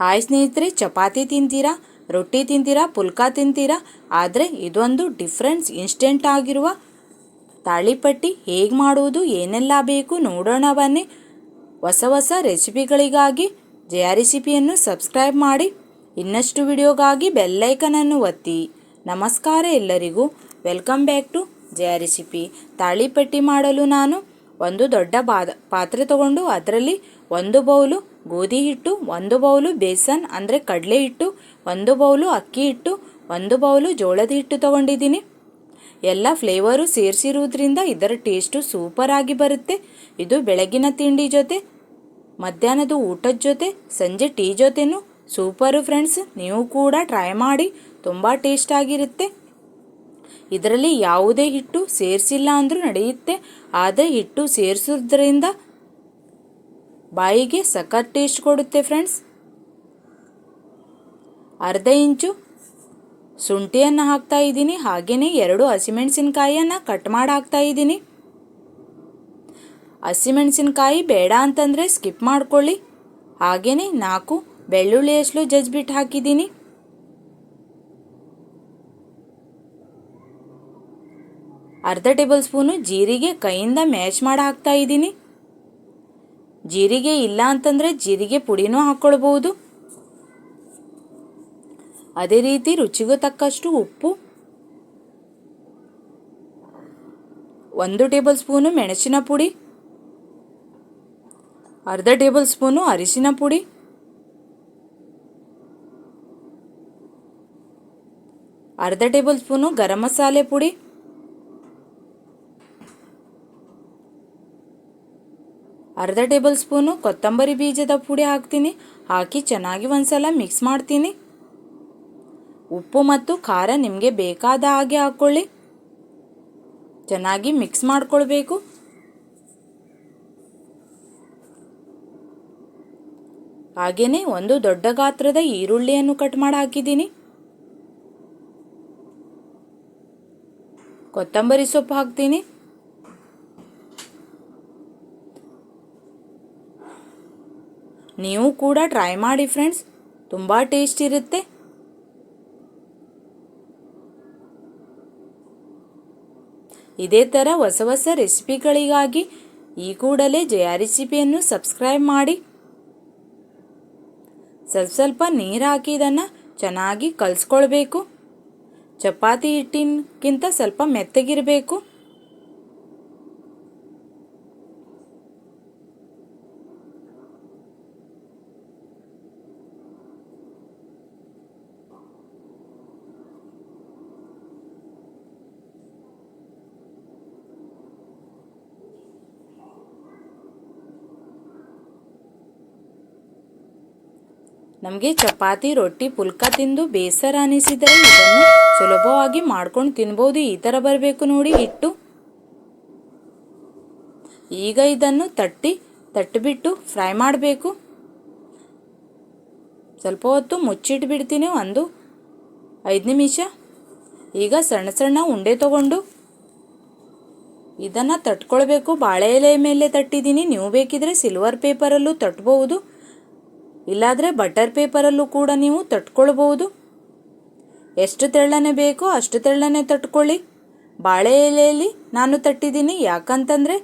Hi ಸ್ನೇಹಿತರೆ, ಚಪಾತಿ ತಿಂತೀರಾ, ರೊಟ್ಟಿ ತಿಂತೀರಾ, ಪುಲ್ಕ ತಿಂತೀರಾ? ಆದರೆ ಇದೊಂದು ಡಿಫ್ರೆನ್ಸ್ ಇನ್ಸ್ಟೆಂಟ್ ಆಗಿರುವ ತಾಳಿಪಟ್ಟಿ ಹೇಗೆ ಮಾಡುವುದು, ಏನೆಲ್ಲ ಬೇಕು ನೋಡೋಣ ಬನ್ನಿ. ಹೊಸ ಹೊಸ ರೆಸಿಪಿಗಳಿಗಾಗಿ ಜಯ ರೆಸಿಪಿಯನ್ನು ಸಬ್ಸ್ಕ್ರೈಬ್ ಮಾಡಿ. ಇನ್ನಷ್ಟು ವಿಡಿಯೋಗಾಗಿ ಬೆಲ್ಲೈಕನನ್ನು ಒತ್ತಿ. ನಮಸ್ಕಾರ ಎಲ್ಲರಿಗೂ, welcome back to Jaya recipe. ತಾಳಿಪಟ್ಟಿ ಮಾಡಲು ನಾನು ಒಂದು ದೊಡ್ಡ ಪಾತ್ರೆ ತಗೊಂಡು ಅದರಲ್ಲಿ 1 ಬೌಲು ಗೋಧಿ ಹಿಟ್ಟು, 1 ಬೌಲು ಬೇಸನ್ ಅಂದರೆ ಕಡಲೆ ಹಿಟ್ಟು, 1 ಬೌಲು ಅಕ್ಕಿ ಹಿಟ್ಟು, 1 ಬೌಲು ಜೋಳದ ಹಿಟ್ಟು ತಗೊಂಡಿದ್ದೀನಿ. ಎಲ್ಲ ಫ್ಲೇವರು ಸೇರಿಸಿರುವುದರಿಂದ ಇದರ ಟೇಸ್ಟು ಸೂಪರ್ ಆಗಿ ಬರುತ್ತೆ. ಇದು ಬೆಳಗಿನ ತಿಂಡಿ ಜೊತೆ, ಮಧ್ಯಾಹ್ನದ ಊಟದ ಜೊತೆ, ಸಂಜೆ ಟೀ ಜೊತೆನೂ ಸೂಪರು ಫ್ರೆಂಡ್ಸ್. ನೀವು ಕೂಡ ಟ್ರೈ ಮಾಡಿ, ತುಂಬ ಟೇಸ್ಟ್ ಆಗಿರುತ್ತೆ. ಇದರಲ್ಲಿ ಯಾವುದೇ ಹಿಟ್ಟು ಸೇರಿಸಿಲ್ಲ ಅಂದರೂ ನಡೆಯುತ್ತೆ, ಆದರೆ ಹಿಟ್ಟು ಸೇರಿಸೋದ್ರಿಂದ ಬಾಯಿಗೆ ಸಖತ್ ಟೇಸ್ಟ್ ಕೊಡುತ್ತೆ ಫ್ರೆಂಡ್ಸ್. ಅರ್ಧ ಇಂಚು ಶುಂಠಿಯನ್ನು ಹಾಕ್ತಾ ಇದ್ದೀನಿ, ಹಾಗೆಯೇ 2 ಹಸಿಮೆಣಸಿನಕಾಯಿಯನ್ನು ಕಟ್ ಮಾಡಿ ಹಾಕ್ತಾ ಇದ್ದೀನಿ. ಹಸಿಮೆಣಸಿನಕಾಯಿ ಬೇಡ ಅಂತಂದರೆ ಸ್ಕಿಪ್ ಮಾಡ್ಕೊಳ್ಳಿ. ಹಾಗೆಯೇ 4 ಬೆಳ್ಳುಳ್ಳಿ ಹೆಸಳು ಜಜ್ಜಿಬಿಟ್ಟು ಹಾಕಿದ್ದೀನಿ. ಅರ್ಧ ಟೇಬಲ್ ಸ್ಪೂನು ಜೀರಿಗೆ ಕೈಯಿಂದ ಮ್ಯಾಶ್ ಮಾಡಿ ಹಾಕ್ತಾ ಇದ್ದೀನಿ. ಜೀರಿಗೆ ಇಲ್ಲ ಅಂತಂದರೆ ಜೀರಿಗೆ ಪುಡಿನೂ ಹಾಕ್ಕೊಳ್ಬೋದು. ಅದೇ ರೀತಿ ರುಚಿಗೂ ತಕ್ಕಷ್ಟು ಉಪ್ಪು, 1 ಟೇಬಲ್ ಸ್ಪೂನು ಮೆಣಸಿನ ಪುಡಿ, ಅರ್ಧ ಟೇಬಲ್ ಸ್ಪೂನು ಅರಿಶಿನ ಪುಡಿ, ಅರ್ಧ ಟೇಬಲ್ ಸ್ಪೂನು ಗರಂ ಮಸಾಲೆ ಪುಡಿ, ಅರ್ಧ ಟೇಬಲ್ ಸ್ಪೂನು ಕೊತ್ತಂಬರಿ ಬೀಜದ ಪುಡಿ ಹಾಕ್ತೀನಿ. ಹಾಕಿ ಚೆನ್ನಾಗಿ ಒಂದ್ಸಲ ಮಿಕ್ಸ್ ಮಾಡ್ತೀನಿ. ಉಪ್ಪು ಮತ್ತು ಖಾರ ನಿಮಗೆ ಬೇಕಾದ ಹಾಗೆ ಹಾಕ್ಕೊಳ್ಳಿ. ಚೆನ್ನಾಗಿ ಮಿಕ್ಸ್ ಮಾಡ್ಕೊಳ್ಬೇಕು. ಹಾಗೆಯೇ 1 ದೊಡ್ಡ ಗಾತ್ರದ ಈರುಳ್ಳಿಯನ್ನು ಕಟ್ ಮಾಡಿ ಹಾಕಿದ್ದೀನಿ. ಕೊತ್ತಂಬರಿ ಸೊಪ್ಪು ಹಾಕ್ತೀನಿ. ನೀವು ಕೂಡ ಟ್ರೈ ಮಾಡಿ ಫ್ರೆಂಡ್ಸ್, ತುಂಬ ಟೇಸ್ಟ್ ಇರುತ್ತೆ. ಇದೇ ಥರ ಹೊಸ ಹೊಸ ರೆಸಿಪಿಗಳಿಗಾಗಿ ಈ ಕೂಡಲೇ ಜಯ ರೆಸಿಪಿಯನ್ನು ಸಬ್ಸ್ಕ್ರೈಬ್ ಮಾಡಿ. ಸ್ವಲ್ಪ ನೀರು ಹಾಕಿ ಇದನ್ನು ಚೆನ್ನಾಗಿ ಕಲಿಸ್ಕೊಳ್ಬೇಕು. ಚಪಾತಿ ಹಿಟ್ಟಿನಕ್ಕಿಂತ ಸ್ವಲ್ಪ ಮೆತ್ತಗಿರಬೇಕು. ನಮಗೆ ಚಪಾತಿ, ರೊಟ್ಟಿ, ಪುಲ್ಕ ತಿಂದು ಬೇಸರ ಅನಿಸಿದರೆ ಇದನ್ನು ಸುಲಭವಾಗಿ ಮಾಡ್ಕೊಂಡು ತಿನ್ಬೋದು. ಈ ಥರ ಬರಬೇಕು ನೋಡಿ ಹಿಟ್ಟು. ಈಗ ಇದನ್ನು ತಟ್ಟಿಬಿಟ್ಟು ಫ್ರೈ ಮಾಡಬೇಕು. ಸ್ವಲ್ಪ ಹೊತ್ತು ಮುಚ್ಚಿಟ್ಟು ಬಿಡ್ತೀನಿ, 5 ನಿಮಿಷ. ಈಗ ಸಣ್ಣ ಸಣ್ಣ ಉಂಡೆ ತಗೊಂಡು ಇದನ್ನು ತಟ್ಕೊಳ್ಬೇಕು. ಬಾಳೆ ಎಲೆ ಮೇಲೆ ತಟ್ಟಿದ್ದೀನಿ, ನೀವು ಬೇಕಿದ್ರೆ ಸಿಲ್ವರ್ ಪೇಪರಲ್ಲೂ ತಟ್ಬೋದು, ಇಲ್ಲಾದರೆ ಬಟರ್ ಪೇಪರಲ್ಲೂ ಕೂಡ ನೀವು ತಟ್ಕೊಳ್ಬೋದು. ಎಷ್ಟು ತೆಳ್ಳನೆ ಬೇಕೋ ಅಷ್ಟು ತೆಳ್ಳನೆ ತಟ್ಕೊಳ್ಳಿ. ಬಾಳೆ ಎಲೆಯಲ್ಲಿ ನಾನು ತಟ್ಟಿದ್ದೀನಿ, ಯಾಕಂತಂದರೆ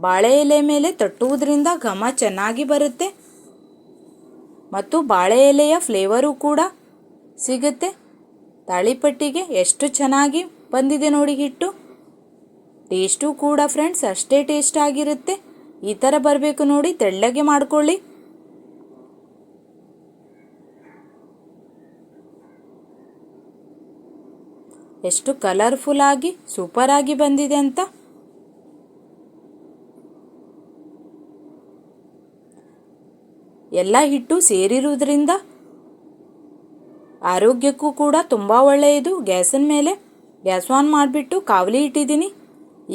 ಬಾಳೆ ಎಲೆ ಮೇಲೆ ತಟ್ಟುವುದರಿಂದ ಘಮ ಚೆನ್ನಾಗಿ ಬರುತ್ತೆ ಮತ್ತು ಬಾಳೆ ಎಲೆಯ ಫ್ಲೇವರು ಕೂಡ ಸಿಗುತ್ತೆ. ತಾಳಿಪಟ್ಟಿಗೆ ಎಷ್ಟು ಚೆನ್ನಾಗಿ ಬಂದಿದೆ ನೋಡಿ ಹಿಟ್ಟು. ಟೇಸ್ಟು ಕೂಡ ಫ್ರೆಂಡ್ಸ್ ಅಷ್ಟೇ ಟೇಸ್ಟ್ ಆಗಿರುತ್ತೆ. ಈ ಥರ ಬರಬೇಕು ನೋಡಿ, ತೆಳ್ಳಗೆ ಮಾಡ್ಕೊಳ್ಳಿ. ಎಷ್ಟು ಕಲರ್ಫುಲ್ ಆಗಿ ಸೂಪರ್ ಆಗಿ ಬಂದಿದೆ ಅಂತ. ಎಲ್ಲ ಹಿಟ್ಟು ಸೇರಿರುವುದರಿಂದ ಆರೋಗ್ಯಕ್ಕೂ ಕೂಡ ತುಂಬ ಒಳ್ಳೆಯದು. ಗ್ಯಾಸಿನ ಮೇಲೆ ಗ್ಯಾಸ್ ಆನ್ ಮಾಡಿಬಿಟ್ಟು ಕಾವಲಿ ಇಟ್ಟಿದ್ದೀನಿ.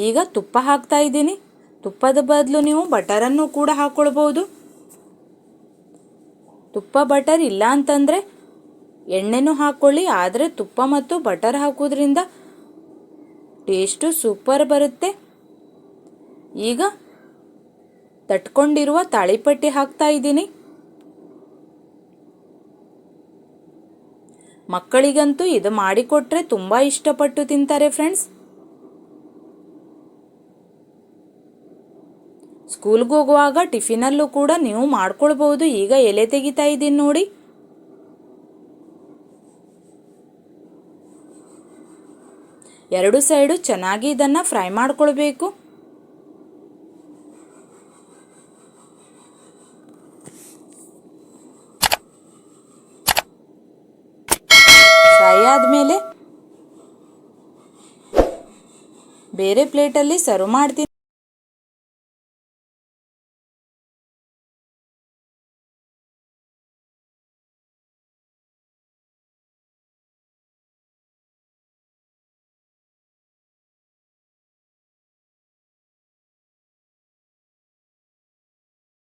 ಈಗ ತುಪ್ಪ ಹಾಕ್ತಾ ಇದ್ದೀನಿ. ತುಪ್ಪದ ಬದಲು ನೀವು ಬಟರನ್ನು ಕೂಡ ಹಾಕ್ಕೊಳ್ಬೋದು. ತುಪ್ಪ ಬಟರ್ ಇಲ್ಲ ಅಂತಂದರೆ ಎಣ್ಣೆನೂ ಹಾಕ್ಕೊಳ್ಳಿ, ಆದರೆ ತುಪ್ಪ ಮತ್ತು ಬಟರ್ ಹಾಕೋದ್ರಿಂದ ಟೇಸ್ಟು ಸೂಪರ್ ಬರುತ್ತೆ. ಈಗ ತಟ್ಕೊಂಡಿರುವ ತಾಳಿಪಟ್ಟಿ ಹಾಕ್ತಾ ಇದ್ದೀನಿ. ಮಕ್ಕಳಿಗಂತೂ ಇದು ಮಾಡಿಕೊಟ್ರೆ ತುಂಬ ಇಷ್ಟಪಟ್ಟು ತಿಂತಾರೆ ಫ್ರೆಂಡ್ಸ್. ಸ್ಕೂಲ್ಗೆ ಹೋಗುವಾಗ ಟಿಫಿನಲ್ಲೂ ಕೂಡ ನೀವು ಮಾಡ್ಕೊಳ್ಬಹುದು. ಈಗ ಎಲೆ ತೆಗಿತಾ ಇದ್ದೀನಿ ನೋಡಿ. ಎರಡು ಸೈಡು ಚೆನ್ನಾಗಿ ಇದನ್ನು ಫ್ರೈ ಮಾಡ್ಕೊಳ್ಬೇಕು. ಫ್ರೈ ಆದಮೇಲೆ ಬೇರೆ ಪ್ಲೇಟಲ್ಲಿ ಸರ್ವ್ ಮಾಡ್ತೀನಿ.